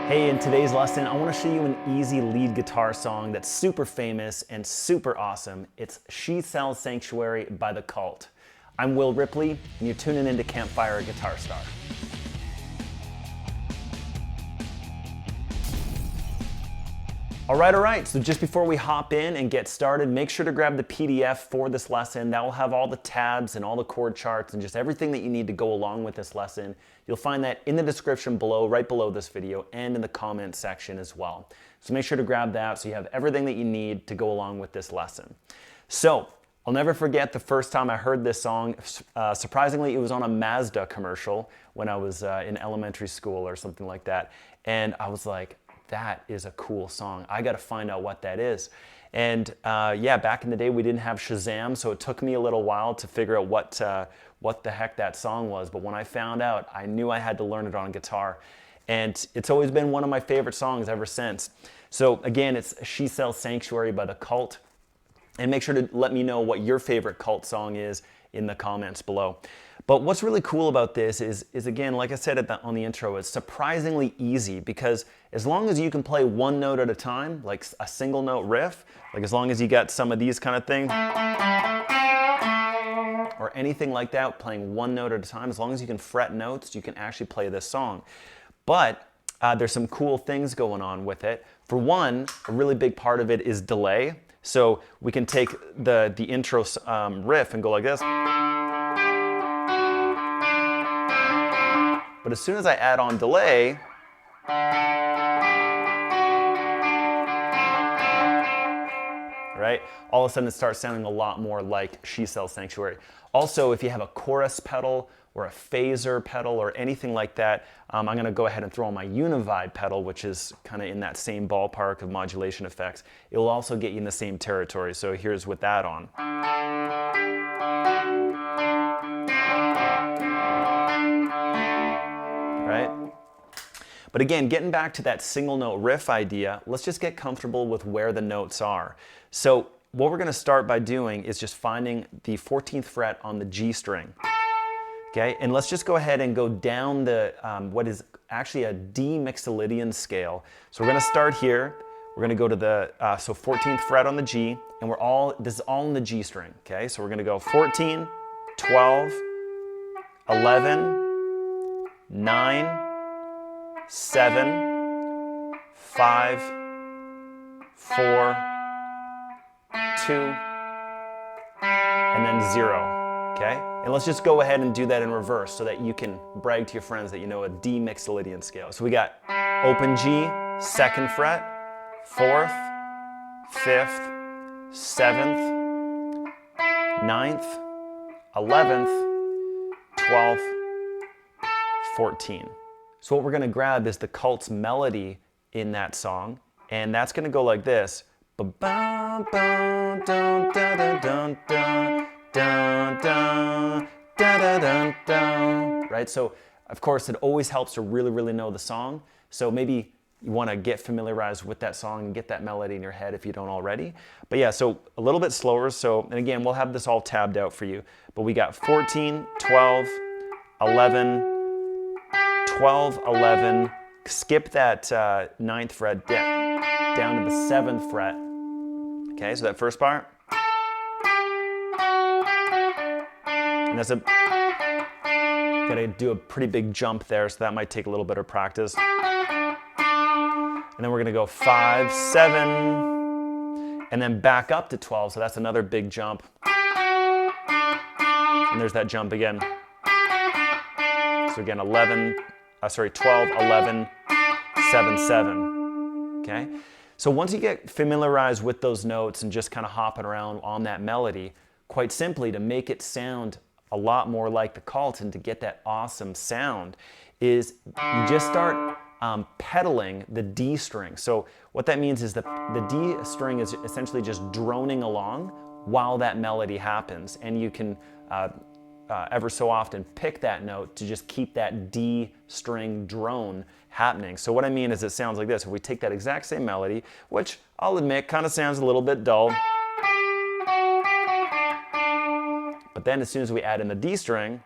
Hey, in today's lesson, I want to show you an easy lead guitar song that's super famous and super awesome. It's She Sells Sanctuary by The Cult. I'm Will Ripley, and you're tuning into Campfire Guitar Star. All right, so just before we hop in and get started, make sure to grab the PDF for this lesson. That will have all the tabs and all the chord charts and just everything that you need to go along with this lesson. You'll find that in the description below, right below this video, and in the comment section as well. So make sure to grab that so you have everything that you need to go along with this lesson. So, I'll never forget the first time I heard this song. Surprisingly, it was on a Mazda commercial when I was in elementary school or something like that. And I was like, that is a cool song. I got to find out what that is. And yeah, back in the day we didn't have Shazam, so it took me a little while to figure out what the heck that song was. But when I found out, I knew I had to learn it on guitar. And it's always been one of my favorite songs ever since. So again, it's She Sells Sanctuary by The Cult. And make sure to let me know what your favorite Cult song is in the comments below. But what's really cool about this is again, like I said on the intro, it's surprisingly easy because as long as you can play one note at a time, like a single note riff, like as long as you got some of these kind of things, or anything like that, playing one note at a time, as long as you can fret notes, you can actually play this song. But there's some cool things going on with it. For one, a really big part of it is delay. So we can take the intro riff and go like this. But as soon as I add on delay, right, all of a sudden it starts sounding a lot more like She Sells Sanctuary. Also, if you have a chorus pedal or a phaser pedal or anything like that, I'm going to go ahead and throw on my Univibe pedal, which is kind of in that same ballpark of modulation effects. It will also get you in the same territory. So here's with that on. Right? But again, getting back to that single note riff idea, let's just get comfortable with where the notes are. So what we're going to start by doing is just finding the 14th fret on the G string. Okay, and let's just go ahead and go down the what is actually a D mixolydian scale. So we're going to start here. We're going to go to the 14th fret on the G, and this is all in the G string. Okay, so we're going to go 14, 12, 11, 9, 7, 5, 4, 2, and then 0. Okay? And let's just go ahead and do that in reverse so that you can brag to your friends that you know a D mixolydian scale. So we got open G, 2nd fret, 4th, 5th, 7th, 9th, 11th, 12th, 14. So what we're going to grab is the Cult's melody in that song, and that's going to go like this. Ba-bum, bum, dun, dun, dun, dun, dun. Dun, dun, dun, dun, dun, dun. Right? So, of course, it always helps to really know the song. So maybe you want to get familiarized with that song and get that melody in your head if you don't already. But yeah, so a little bit slower. So, and again, we'll have this all tabbed out for you. But we got 14, 12, 11, 12, 11. Skip that 9th fret down to the 7th fret. Okay, so that first part. And that's gotta do a pretty big jump there, so that might take a little bit of practice. And then we're gonna go 5, 7, and then back up to 12, so that's another big jump. And there's that jump again. So again, 12, 11, 7, 7. Okay? So once you get familiarized with those notes and just kind of hopping around on that melody, quite simply to make it sound a lot more like the Cult and to get that awesome sound is you just start pedaling the D string. So what that means is the D string is essentially just droning along while that melody happens, and you can ever so often pick that note to just keep that D string drone happening. So what I mean is it sounds like this. If we take that exact same melody, which I'll admit kind of sounds a little bit dull, but then as soon as we add in the D string,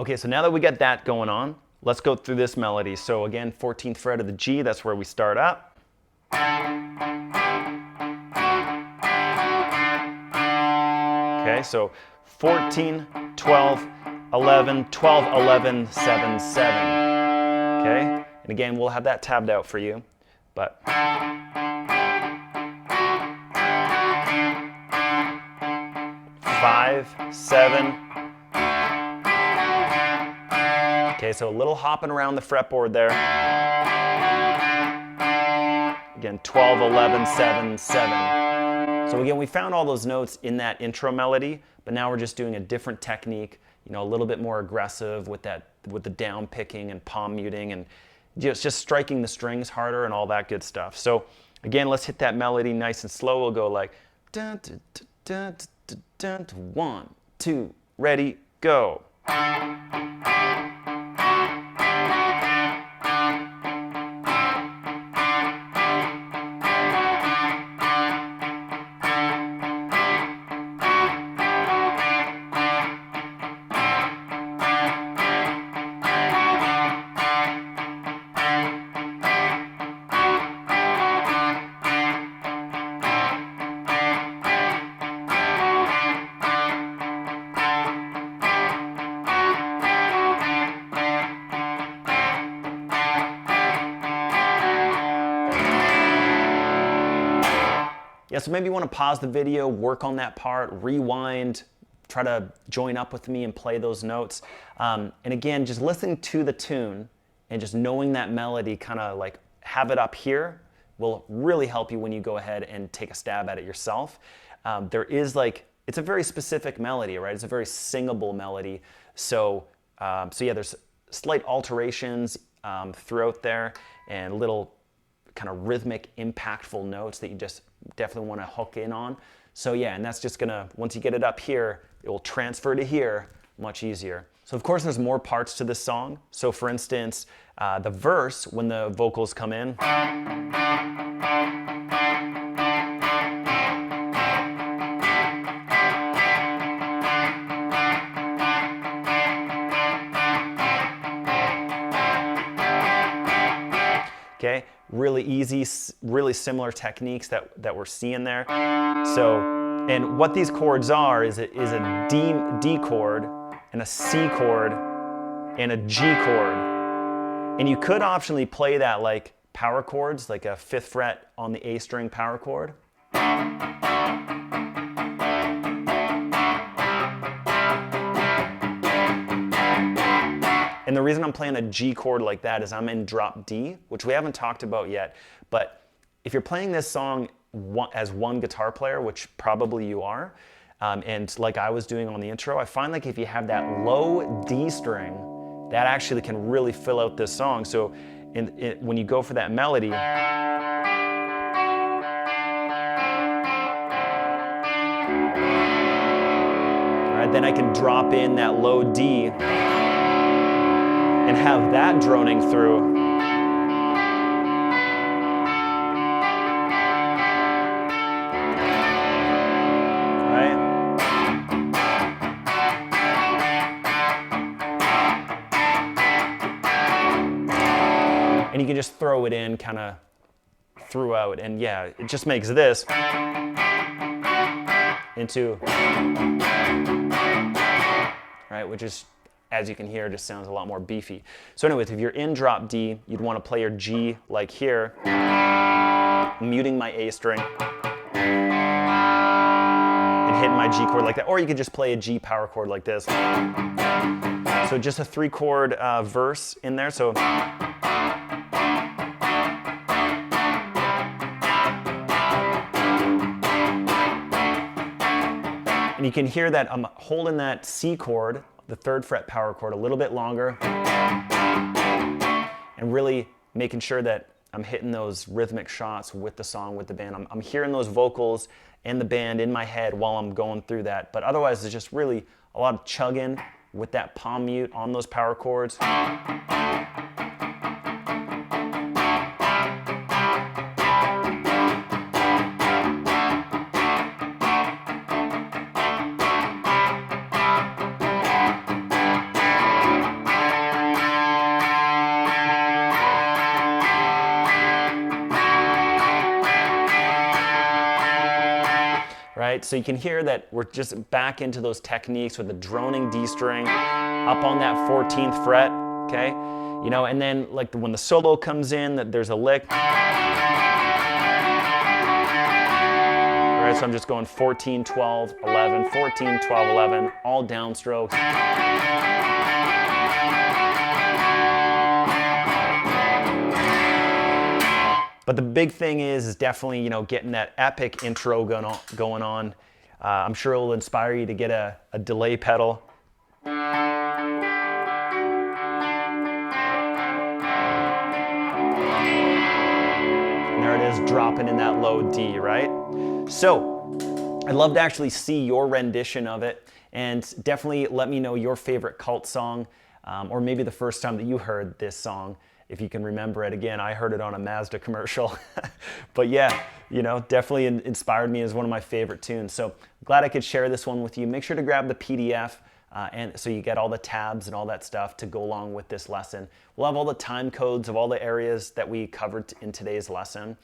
Okay, so now that we got that going on, let's go through this melody. So again, 14th fret of the G, that's where we start up. Okay, so 14, 12, 11, 12, 11, 7, 7. Okay, and again, we'll have that tabbed out for you, but. 5, 7. Okay, so a little hopping around the fretboard there. Again, 12, 11, 7, 7. So again, we found all those notes in that intro melody, but now we're just doing a different technique, you know, a little bit more aggressive with the down picking and palm muting and just striking the strings harder and all that good stuff. So again, let's hit that melody nice and slow. We'll go like dun, dun, dun, dun, dun, dun, 1, 2, ready, go. Yeah, so maybe you want to pause the video, work on that part, rewind, try to join up with me and play those notes. And again, just listening to the tune and just knowing that melody, kind of like have it up here, will really help you when you go ahead and take a stab at it yourself. There is like, it's a very specific melody, right? It's a very singable melody. So yeah, there's slight alterations throughout there and little kind of rhythmic, impactful notes that you just definitely want to hook in on. So yeah, and that's just gonna, once you get it up here, it will transfer to here much easier. So of course there's more parts to this song. So for instance, the verse, when the vocals come in, okay, really easy, really similar techniques that we're seeing there. So, and what these chords are is a D chord and a C chord and a G chord. And you could optionally play that like power chords, like a 5th fret on the A string power chord. And the reason I'm playing a G chord like that is I'm in drop D, which we haven't talked about yet. But if you're playing this song as one guitar player, which probably you are, and like I was doing on the intro, I find like if you have that low D string, that actually can really fill out this song. So when you go for that melody, all right, then I can drop in that low D and have that droning through. Right? And you can just throw it in kind of throughout, and yeah, it just makes this into, right, which is, as you can hear, just sounds a lot more beefy. So anyways, if you're in drop D, you'd want to play your G like here, muting my A string, and hitting my G chord like that. Or you could just play a G power chord like this. So just a 3-chord verse in there. So and you can hear that I'm holding that C chord, the 3rd fret power chord, a little bit longer, and really making sure that I'm hitting those rhythmic shots with the song, with the band. I'm hearing those vocals and the band in my head while I'm going through that. But otherwise, it's just really a lot of chugging with that palm mute on those power chords. right? So you can hear that we're just back into those techniques with the droning D string up on that 14th fret, okay? You know, and then like when the solo comes in, that there's a lick. All right, so I'm just going 14, 12, 11, 14, 12, 11, all downstrokes. But the big thing is definitely, you know, getting that epic intro going on. I'm sure it will inspire you to get a delay pedal. And there it is, dropping in that low D, right? So I'd love to actually see your rendition of it, and definitely let me know your favorite cult song, or maybe the first time that you heard this song. If you can remember it. Again, I heard it on a Mazda commercial. But yeah, you know, definitely inspired me as one of my favorite tunes. So glad I could share this one with you. Make sure to grab the PDF, and so you get all the tabs and all that stuff to go along with this lesson. We'll have all the time codes of all the areas that we covered in today's lesson.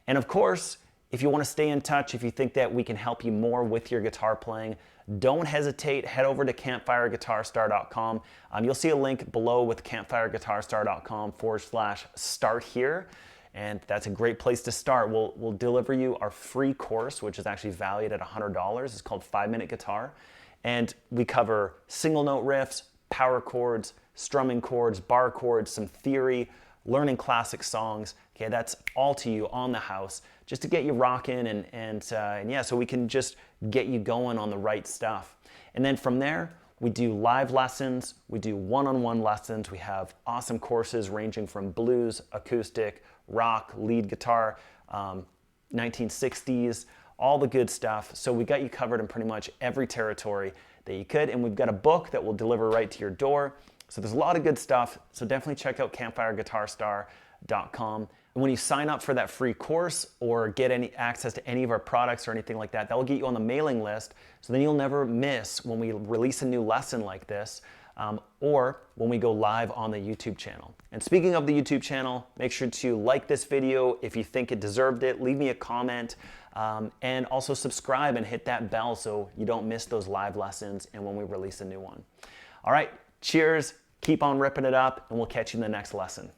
And of course, if you want to stay in touch, if you think that we can help you more with your guitar playing, don't hesitate, head over to campfireguitarstar.com. You'll see a link below with campfireguitarstar.com/start here. And that's a great place to start. We'll deliver you our free course, which is actually valued at $100. It's called 5-Minute Guitar. And we cover single note riffs, power chords, strumming chords, bar chords, some theory, learning classic songs. Okay, that's all to you on the house, just to get you rocking and yeah, so we can just get you going on the right stuff. And then from there, we do live lessons, we do one-on-one lessons, we have awesome courses ranging from blues, acoustic, rock, lead guitar, 1960s, all the good stuff. So we got you covered in pretty much every territory that you could, and we've got a book that will deliver right to your door. So there's a lot of good stuff, so definitely check out campfireguitarstar.com. And when you sign up for that free course or get any access to any of our products or anything like that, that will get you on the mailing list, so then you'll never miss when we release a new lesson like this, or when we go live on the YouTube channel. And speaking of the YouTube channel, make sure to like this video if you think it deserved it, leave me a comment, and also subscribe and hit that bell so you don't miss those live lessons and when we release a new one. All right, cheers, keep on ripping it up, and we'll catch you in the next lesson.